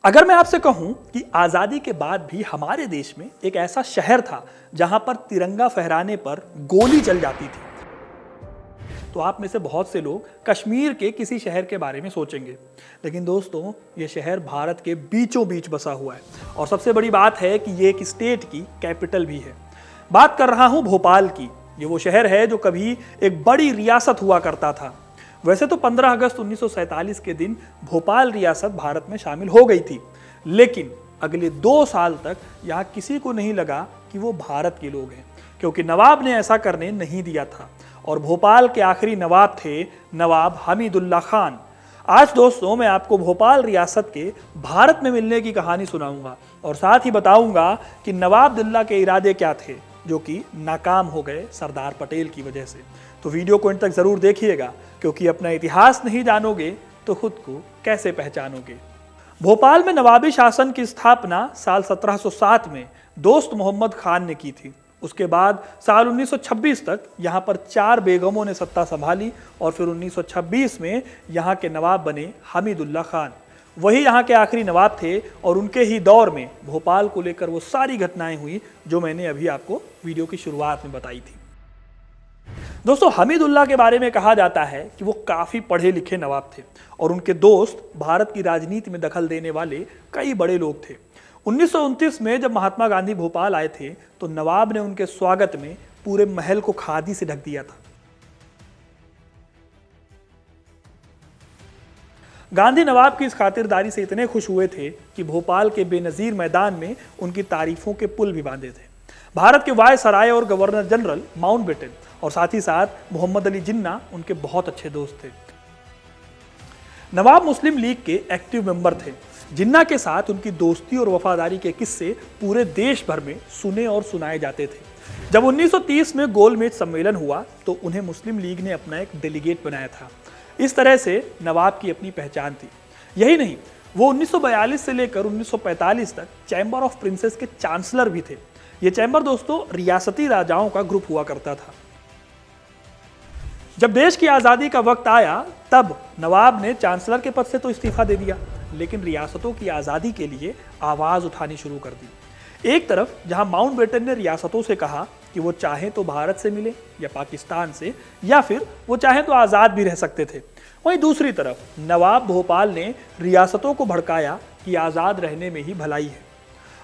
अगर मैं आपसे कहूं कि आज़ादी के बाद भी हमारे देश में एक ऐसा शहर था जहां पर तिरंगा फहराने पर गोली चल जाती थी, तो आप में से बहुत से लोग कश्मीर के किसी शहर के बारे में सोचेंगे। लेकिन दोस्तों, ये शहर भारत के बीचों बीच बसा हुआ है और सबसे बड़ी बात है कि ये एक स्टेट की कैपिटल भी है। बात कर रहा हूं भोपाल की। ये वो शहर है जो कभी एक बड़ी रियासत हुआ करता था। वैसे तो 15 अगस्त 1947 के दिन भोपाल रियासत भारत में शामिल हो गई थी, लेकिन अगले 2 साल तक यहाँ किसी को नहीं लगा कि वो भारत के लोग हैं, क्योंकि नवाब ने ऐसा करने नहीं दिया था। और भोपाल के आखिरी नवाब थे नवाब हमीदुल्ला खान। आज दोस्तों मैं आपको भोपाल रियासत के भारत में मिलने की कहानी सुनाऊंगा और साथ ही बताऊंगा कि नवाब दुल्ला के इरादे क्या थे, जो कि नाकाम हो गए सरदार पटेल की वजह से। तो वीडियो को अंत तक जरूर देखिएगा, क्योंकि अपना इतिहास नहीं जानोगे तो खुद को कैसे पहचानोगे। भोपाल में नवाबी शासन की स्थापना साल 1707 में दोस्त मोहम्मद खान ने की थी। उसके बाद साल 1926 तक यहाँ पर 4 बेगमों ने सत्ता संभाली और फिर 1926 में यहाँ के नवाब बने हमीदुल्ला खान। वही यहाँ के आखिरी नवाब थे और उनके ही दौर में भोपाल को लेकर वो सारी घटनाएं हुई जो मैंने अभी आपको वीडियो की शुरुआत में बताई थी। दोस्तों, हमीदुल्ला के बारे में कहा जाता है कि वो काफ़ी पढ़े लिखे नवाब थे और उनके दोस्त भारत की राजनीति में दखल देने वाले कई बड़े लोग थे। 1929 में जब महात्मा गांधी भोपाल आए थे तो नवाब ने उनके स्वागत में पूरे महल को खादी से ढक दिया था। गांधी नवाब की इस खातिरदारी से इतने खुश हुए थे कि भोपाल के बेनजीर मैदान में उनकी तारीफों के पुल भी बांधे थे। भारत के वायसराय और गवर्नर जनरल माउंटबेटन और साथ ही साथ मोहम्मद अली जिन्ना उनके बहुत अच्छे दोस्त थे। नवाब मुस्लिम लीग के एक्टिव मेंबर थे। जिन्ना के साथ उनकी दोस्ती और वफादारी के किस्से पूरे देश भर में सुने और सुनाए जाते थे। जब 1930 में गोलमेज सम्मेलन हुआ तो उन्हें मुस्लिम लीग ने अपना एक डेलीगेट बनाया था। इस तरह से नवाब की अपनी पहचान थी। यही नहीं, वो 1942 से लेकर 1945 तक चैम्बर ऑफ प्रिंसेस के चांसलर भी थे। ये चैम्बर दोस्तों रियासती राजाओं का ग्रुप हुआ करता था। जब देश की आज़ादी का वक्त आया तब नवाब ने चांसलर के पद से तो इस्तीफा दे दिया, लेकिन रियासतों की आज़ादी के लिए आवाज़ उठानी शुरू कर दी। एक तरफ जहां माउंटबेटन ने रियासतों से कहा कि वो चाहे तो भारत से मिले या पाकिस्तान से, या फिर वो चाहे तो आज़ाद भी रह सकते थे, वहीं दूसरी तरफ नवाब भोपाल ने रियासतों को भड़काया कि आज़ाद रहने में ही भलाई है।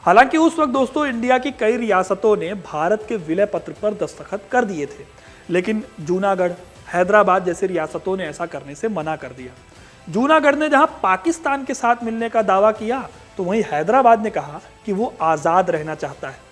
हालांकि उस वक्त दोस्तों इंडिया की कई रियासतों ने भारत के विलय पत्र पर दस्तखत कर दिए थे, लेकिन जूनागढ़, हैदराबाद जैसे रियासतों ने ऐसा करने से मना कर दिया। जूनागढ़ ने जहां पाकिस्तान के साथ मिलने का दावा किया तो वहीं हैदराबाद ने कहा कि वो आज़ाद रहना चाहता है।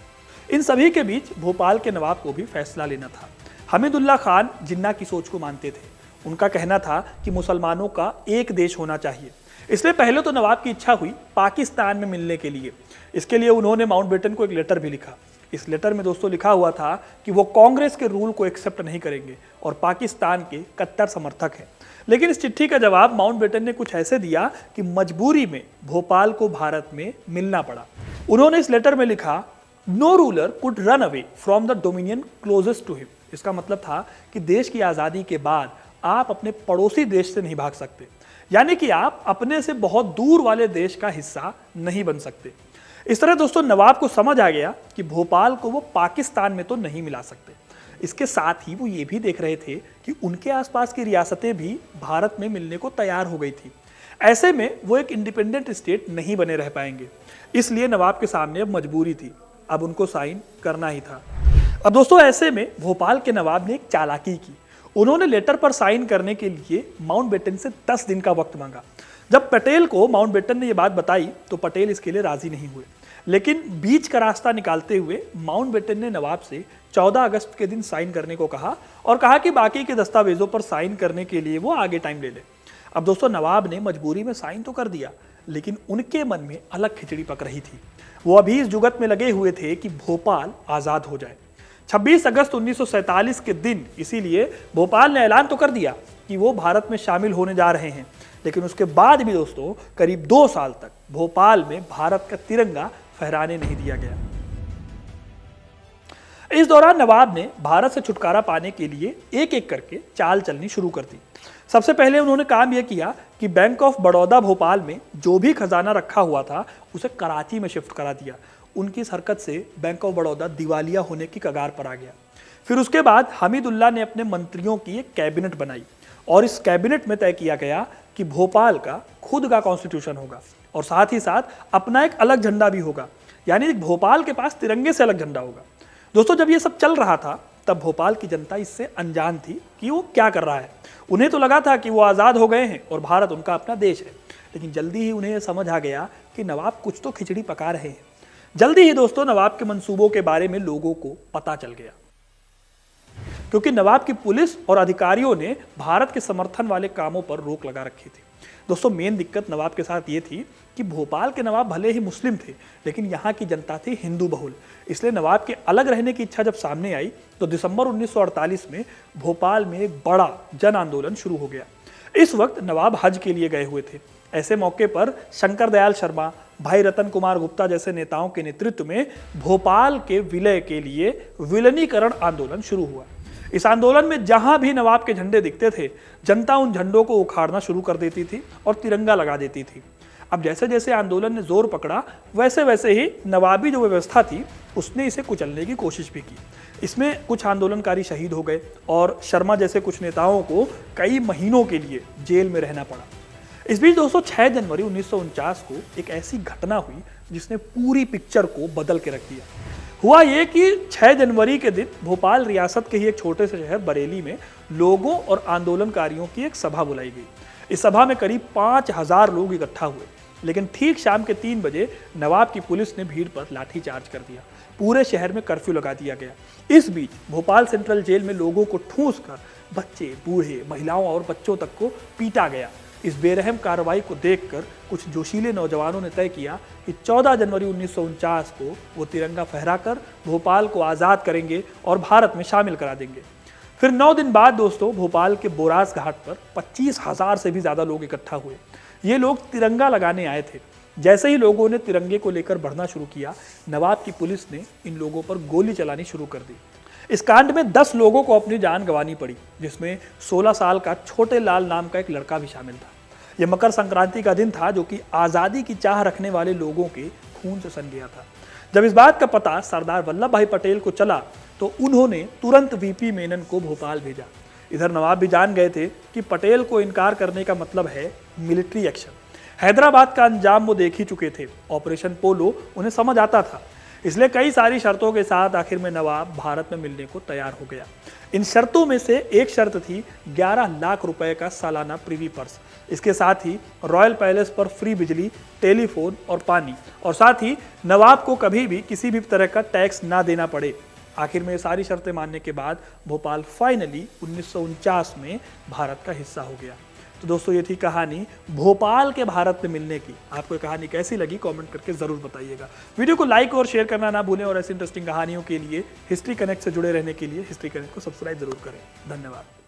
इन सभी के बीच भोपाल के नवाब को भी फैसला लेना था। हमीदुल्ला खान जिन्ना की सोच को मानते थे। उनका कहना था कि मुसलमानों का एक देश होना चाहिए। इसलिए पहले तो नवाब की इच्छा हुई पाकिस्तान में मिलने के लिए। इसके लिए उन्होंने माउंटबेटन को एक लेटर भी लिखा। इस लेटर में दोस्तों लिखा हुआ था कि वो कांग्रेस के रूल को एक्सेप्ट नहीं करेंगे और पाकिस्तान के कट्टर समर्थक हैं। लेकिन इस चिट्ठी का जवाब माउंटबेटन ने कुछ ऐसे दिया कि मजबूरी में भोपाल को भारत में मिलना पड़ा। उन्होंने इस लेटर में लिखा, no ruler could run away from the dominion closest to him. इसका मतलब था कि देश की आज़ादी के बाद आप अपने पड़ोसी देश से नहीं भाग सकते, यानी कि आप अपने से बहुत दूर वाले देश का हिस्सा नहीं बन सकते। इस तरह दोस्तों नवाब को समझ आ गया कि भोपाल को वो पाकिस्तान में तो नहीं मिला सकते। इसके साथ ही वो ये भी देख रहे थे कि उनके आसपास की रियासतें भी भारत में मिलने को तैयार हो गई थी। ऐसे में वो एक इंडिपेंडेंट स्टेट नहीं बने रह पाएंगे। इसलिए नवाब के सामने अब मजबूरी थी, अब उनको साइन करना ही था। अब दोस्तों ऐसे में भोपाल के नवाब ने एक चालाकी की। उन्होंने लेटर पर साइन करने के लिए माउंटबेटन से 10 दिन का वक्त मांगा। जब पटेल को माउंटबेटन ने यह बात बताई तो पटेल इसके लिए राजी नहीं हुए, लेकिन बीच का रास्ता निकालते हुए माउंटबेटन ने नवाब से 14 अगस्त के दिन साइन करने को कहा और कहा कि बाकी के दस्तावेजों पर साइन करने के लिए वो आगे टाइम ले ले। अब दोस्तों नवाब ने मजबूरी में साइन तो कर दिया, लेकिन उनके मन में अलग खिचड़ी पक रही थी। वो अभी इस जुगत में लगे हुए थे कि भोपाल आज़ाद हो जाए। 26 अगस्त 1947 के दिन इसीलिए भोपाल ने ऐलान तो कर दिया कि वो भारत में शामिल होने जा रहे हैं, लेकिन उसके बाद भी दोस्तों करीब 2 साल तक भोपाल में भारत का तिरंगा फहराने नहीं दिया गया। इस दौरान नवाब ने भारत से छुटकारा पाने के लिए एक एक करके चाल चलनी शुरू कर दी। सबसे पहले उन्होंने काम यह किया कि बैंक ऑफ बड़ौदा भोपाल में जो भी खजाना रखा हुआ था उसे कराची में शिफ्ट करा दिया। उनकी इस हरकत से बैंक ऑफ बड़ौदा दिवालिया होने की कगार पर आ गया। फिर उसके बाद हमीदुल्लाह ने अपने मंत्रियों की एक कैबिनेट बनाई और इस कैबिनेट में तय किया गया कि भोपाल का खुद का कॉन्स्टिट्यूशन होगा और साथ ही साथ अपना एक अलग झंडा भी होगा, यानी भोपाल के पास तिरंगे से अलग झंडा होगा। दोस्तों, जब ये सब चल रहा था तब भोपाल की जनता इससे अनजान थी कि वो क्या कर रहा है। उन्हें तो लगा था कि वो आज़ाद हो गए हैं और भारत उनका अपना देश है, लेकिन जल्दी ही उन्हें समझ आ गया कि नवाब कुछ तो खिचड़ी पका रहे हैं। जल्दी ही दोस्तों नवाब के मंसूबों के बारे में लोगों को पता चल गया, क्योंकि नवाब की पुलिस और अधिकारियों ने भारत के समर्थन वाले कामों पर रोक लगा रखी थी। दोस्तों, मेन दिक्कत नवाब के साथ ये थी कि भोपाल के नवाब भले ही मुस्लिम थे, लेकिन यहाँ की जनता थी हिंदू बहुल। इसलिए नवाब के अलग रहने की इच्छा जब सामने आई तो दिसंबर 1948 में भोपाल में एक बड़ा जन आंदोलन शुरू हो गया। इस वक्त नवाब हज के लिए गए हुए थे। ऐसे मौके पर शंकर दयाल शर्मा, भाई रतन कुमार गुप्ता जैसे नेताओं के नेतृत्व में भोपाल के विलय के लिए विलीनीकरण आंदोलन शुरू हुआ। इस आंदोलन में जहां भी नवाब के झंडे दिखते थे, जनता उन झंडों को उखाड़ना शुरू कर देती थी और तिरंगा लगा देती थी। अब जैसे जैसे आंदोलन ने जोर पकड़ा, वैसे वैसे ही नवाबी जो व्यवस्था थी उसने इसे कुचलने की कोशिश भी की। इसमें कुछ आंदोलनकारी शहीद हो गए और शर्मा जैसे कुछ नेताओं को कई महीनों के लिए जेल में रहना पड़ा। इस बीच दोस्तों 6 जनवरी 1949 को एक ऐसी घटना हुई जिसने पूरी पिक्चर को बदल के रख दिया। हुआ ये कि 6 जनवरी के दिन भोपाल रियासत के ही एक छोटे से शहर बरेली में लोगों और आंदोलनकारियों की एक सभा बुलाई गई। इस सभा में करीब 5000 लोग इकट्ठा हुए, लेकिन ठीक शाम के 3 बजे नवाब की पुलिस ने भीड़ पर लाठीचार्ज कर दिया। पूरे शहर में कर्फ्यू लगा दिया गया। इस बीच भोपाल सेंट्रल जेल में लोगों को ठूंस कर बच्चे, बूढ़े, महिलाओं और बच्चों तक को पीटा गया। इस बेरहम कार्रवाई को देखकर कुछ जोशीले नौजवानों ने तय किया कि 14 जनवरी 1949 को वो तिरंगा फहराकर भोपाल को आज़ाद करेंगे और भारत में शामिल करा देंगे। फिर 9 दिन बाद दोस्तों भोपाल के बोरास घाट पर 25,000 से भी ज़्यादा लोग इकट्ठा हुए। ये लोग तिरंगा लगाने आए थे। जैसे ही लोगों ने तिरंगे को लेकर बढ़ना शुरू किया, नवाब की पुलिस ने इन लोगों पर गोली चलानी शुरू कर दी। इस कांड में 10 लोगों को अपनी जान गंवानी पड़ी, जिसमें 16 साल का छोटे लाल नाम का एक लड़का भी शामिल था। यह मकर संक्रांति का दिन था जो कि आज़ादी की चाह रखने वाले लोगों के खून से सन गया था। जब इस बात का पता सरदार वल्लभ भाई पटेल को चला तो उन्होंने तुरंत वीपी मेनन को भोपाल भेजा। इधर नवाब भी जान गए थे कि पटेल को इनकार करने का मतलब है मिलिट्री एक्शन। हैदराबाद का अंजाम वो देख ही चुके थे। ऑपरेशन पोलो उन्हें समझ आता था, इसलिए कई सारी शर्तों के साथ आखिर में नवाब भारत में मिलने को तैयार हो गया। इन शर्तों में से एक शर्त थी 11 लाख रुपए का सालाना प्रीवी पर्स। इसके साथ ही रॉयल पैलेस पर फ्री बिजली, टेलीफोन और पानी, और साथ ही नवाब को कभी भी किसी भी तरह का टैक्स ना देना पड़े। आखिर में ये सारी शर्तें मानने के बाद भोपाल फाइनली 1949 में भारत का हिस्सा हो गया। तो दोस्तों ये थी कहानी भोपाल के भारत में मिलने की। आपको ये कहानी कैसी लगी कमेंट करके ज़रूर बताइएगा। वीडियो को लाइक और शेयर करना ना भूलें और ऐसी इंटरेस्टिंग कहानियों के लिए हिस्ट्री कनेक्ट से जुड़े रहने के लिए हिस्ट्री कनेक्ट को सब्सक्राइब जरूर करें। धन्यवाद।